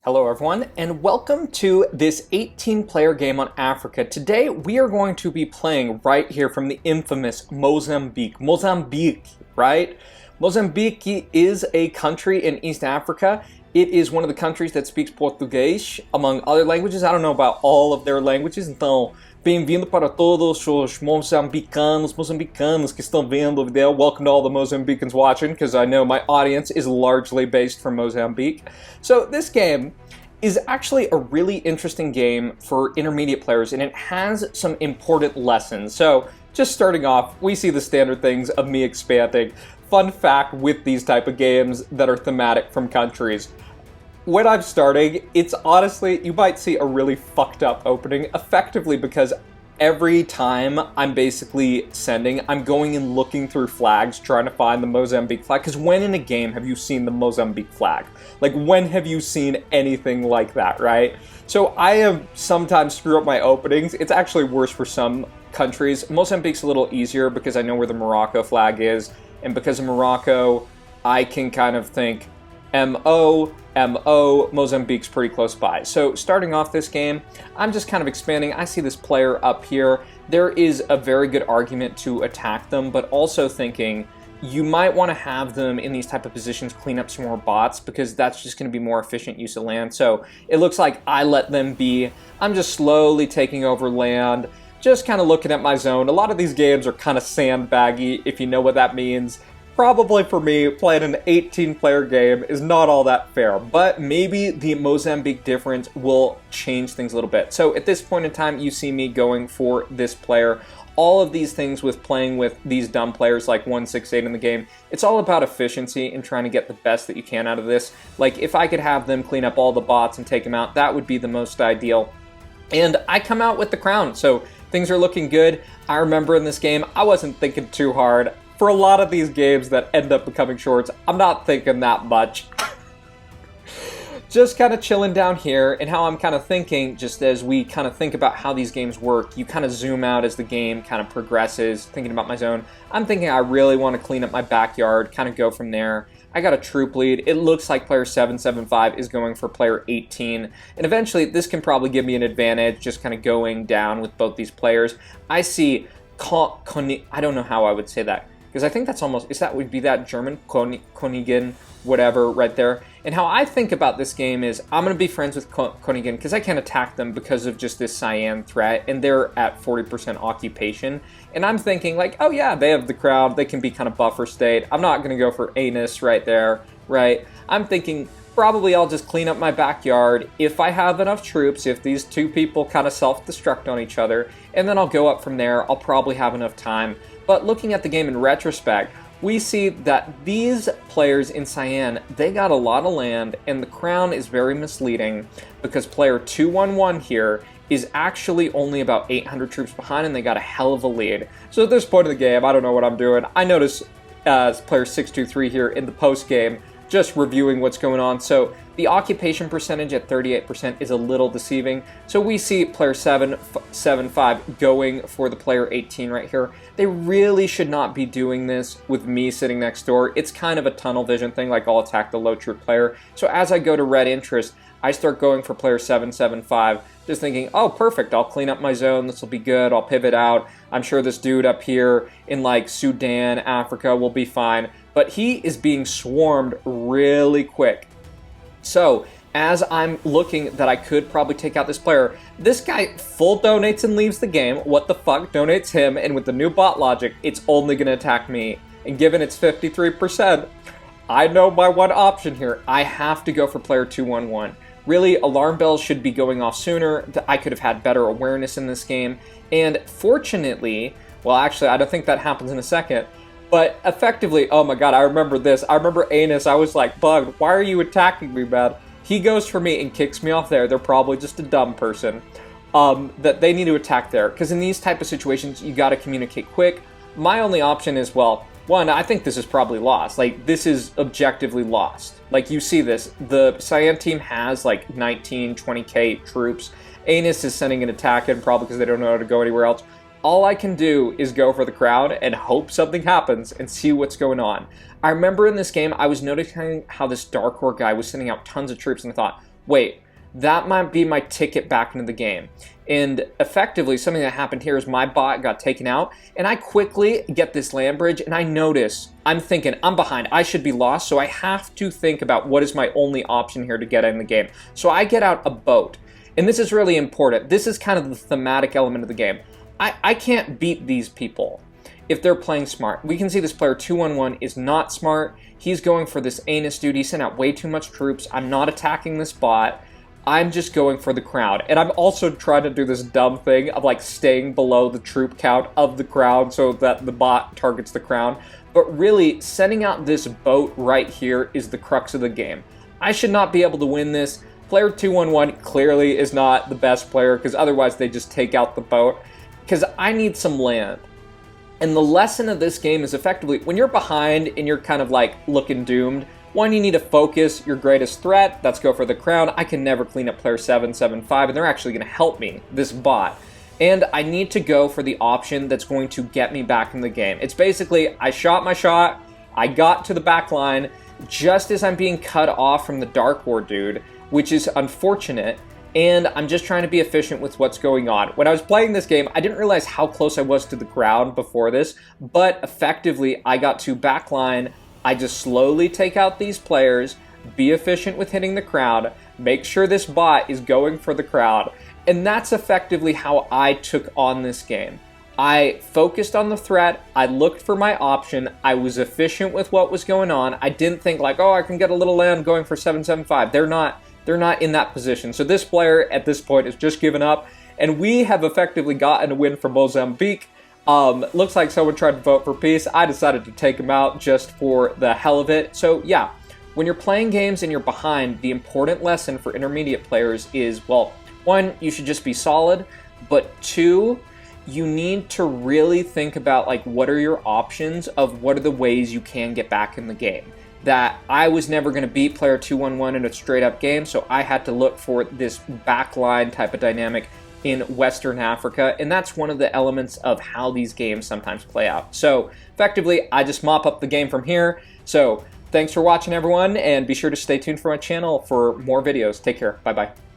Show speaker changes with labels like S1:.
S1: Hello everyone, and welcome to this 18-player game on Africa. Today we are going to be playing right here from the infamous Mozambique. Mozambique, right? Mozambique is a country in East Africa. It is one of the countries that speaks Portuguese, among other languages. I don't know about all of their languages, então bem-vindo para todos os moçambicanos que estão vendo o video. Welcome to all the Mozambicans watching, because I know my audience is largely based from Mozambique. So this game is actually a really interesting game for intermediate players, and it has some important lessons. So just starting off, we see the standard things of me expanding. Fun fact with these type of games that are thematic from countries. When I'm starting, it's honestly, you might see a really fucked up opening, effectively because every time I'm basically sending, I'm going and looking through flags, trying to find the Mozambique flag, because when in a game have you seen the Mozambique flag? Like, when have you seen anything like that, right? So I have sometimes screwed up my openings. It's actually worse for some countries. Mozambique's a little easier because I know where the Morocco flag is, and because of Morocco, I can kind of think Mozambique's pretty close by. So starting off this game, I'm just kind of expanding. I see this player up here. There is a very good argument to attack them, but also thinking you might want to have them in these type of positions clean up some more bots, because that's just going to be more efficient use of land. So it looks like I let them be. I'm just slowly taking over land, just kind of looking at my zone. A lot of these games are kind of sandbaggy, if you know what that means. Probably for me, playing an 18-player game is not all that fair, but maybe the Mozambique difference will change things a little bit. So at this point in time, you see me going for this player. All of these things with playing with these dumb players like 168 in the game, it's all about efficiency and trying to get the best that you can out of this. Like, if I could have them clean up all the bots and take them out, that would be the most ideal. And I come out with the crown, so things are looking good. I remember in this game, I wasn't thinking too hard. For a lot of these games that end up becoming shorts, I'm not thinking that much. Just kind of chilling down here, and how I'm kind of thinking, just as we kind of think about how these games work, you kind of zoom out as the game kind of progresses, thinking about my zone. I'm thinking I really want to clean up my backyard, kind of go from there. I got a troop lead. It looks like player 775 is going for player 18, and eventually this can probably give me an advantage, just kind of going down with both these players. I see, I don't know how I would say that, because I think that's almost, would be that German, Konigen, whatever, right there. And how I think about this game is, I'm going to be friends with Konigen, because I can't attack them because of just this cyan threat, and they're at 40% occupation. And I'm thinking, like, oh yeah, they have the crowd, they can be kind of buffer state. I'm not going to go for anus right there, right? I'm thinking, probably I'll just clean up my backyard if I have enough troops, if these two people kind of self-destruct on each other, and then I'll go up from there. I'll probably have enough time. But looking at the game in retrospect, we see that these players in cyan, they got a lot of land, and the crown is very misleading, because player 211 here is actually only about 800 troops behind, and they got a hell of a lead. So at this point of the game, I don't know what I'm doing. I notice player 623 here in the post-game, just reviewing what's going on. So the occupation percentage at 38% is a little deceiving. So we see player 775 going for the player 18 right here. They really should not be doing this with me sitting next door. It's kind of a tunnel vision thing, like I'll attack the low troop player. So as I go to red interest, I start going for player 775, just thinking, oh, perfect, I'll clean up my zone, this will be good, I'll pivot out. I'm sure this dude up here in like Sudan, Africa will be fine. But he is being swarmed really quick. So as I'm looking that I could probably take out this player, this guy full donates and leaves the game. What the fuck? Donates him, and with the new bot logic, it's only going to attack me. And given it's 53%, I know my one option here. I have to go for player 211. Really, alarm bells should be going off sooner. I could have had better awareness in this game. And fortunately, well, actually, I don't think that happens in a second. But effectively, oh my god, I remember this. I remember Anus. I was like, bugged. Why are you attacking me, man? He goes for me and kicks me off there. They're probably just a dumb person. That they need to attack there. Because in these type of situations, you got to communicate quick. My only option is, well, one, I think this is probably lost. Like, this is objectively lost. Like, you see this. The Cyan team has, like, 19, 20k troops. Anus is sending an attack in, probably because they don't know how to go anywhere else. All I can do is go for the crowd and hope something happens and see what's going on. I remember in this game, I was noticing how this Dark Horde guy was sending out tons of troops, and I thought, wait, that might be my ticket back into the game. And effectively, something that happened here is my bot got taken out, and I quickly get this land bridge, and I notice, I'm thinking, I'm behind, I should be lost, so I have to think about what is my only option here to get in the game. So I get out a boat, and this is really important. This is kind of the thematic element of the game. I can't beat these people if they're playing smart. We can see this player 2-1-1 is not smart. He's going for this anus dude. He sent out way too much troops. I'm not attacking this bot. I'm just going for the crowd. And I'm also trying to do this dumb thing of like staying below the troop count of the crowd so that the bot targets the crown. But really, sending out this boat right here is the crux of the game. I should not be able to win this. Player 2-1-1 clearly is not the best player because otherwise they just take out the boat. Because I need some land. And the lesson of this game is effectively, when you're behind and you're kind of like looking doomed, one, you need to focus your greatest threat. That's go for the crown. I can never clean up player 7-7-5, and they're actually going to help me, this bot. And I need to go for the option that's going to get me back in the game. It's basically, I shot my shot, I got to the back line, just as I'm being cut off from the Dark War dude, which is unfortunate. And I'm just trying to be efficient with what's going on. When I was playing this game, I didn't realize how close I was to the ground before this, but effectively, I got to backline. I just slowly take out these players, be efficient with hitting the crowd, make sure this bot is going for the crowd, and that's effectively how I took on this game. I focused on the threat, I looked for my option, I was efficient with what was going on. I didn't think like, oh, I can get a little land going for 7-7-5. They're not in that position. So this player at this point is just given up, and we have effectively gotten a win for Mozambique. Looks like someone tried to vote for peace. I decided to take him out just for the hell of it. So yeah, when you're playing games and you're behind, the important lesson for intermediate players is, well, one, you should just be solid, but two, you need to really think about like what are your options of what are the ways you can get back in the game. That I was never going to beat player 2-1-1 in a straight up game, so I had to look for this backline type of dynamic in Western Africa, and that's one of the elements of how these games sometimes play out. So effectively, I just mop up the game from here. So thanks for watching, everyone, and be sure to stay tuned for my channel for more videos. Take care. Bye-bye.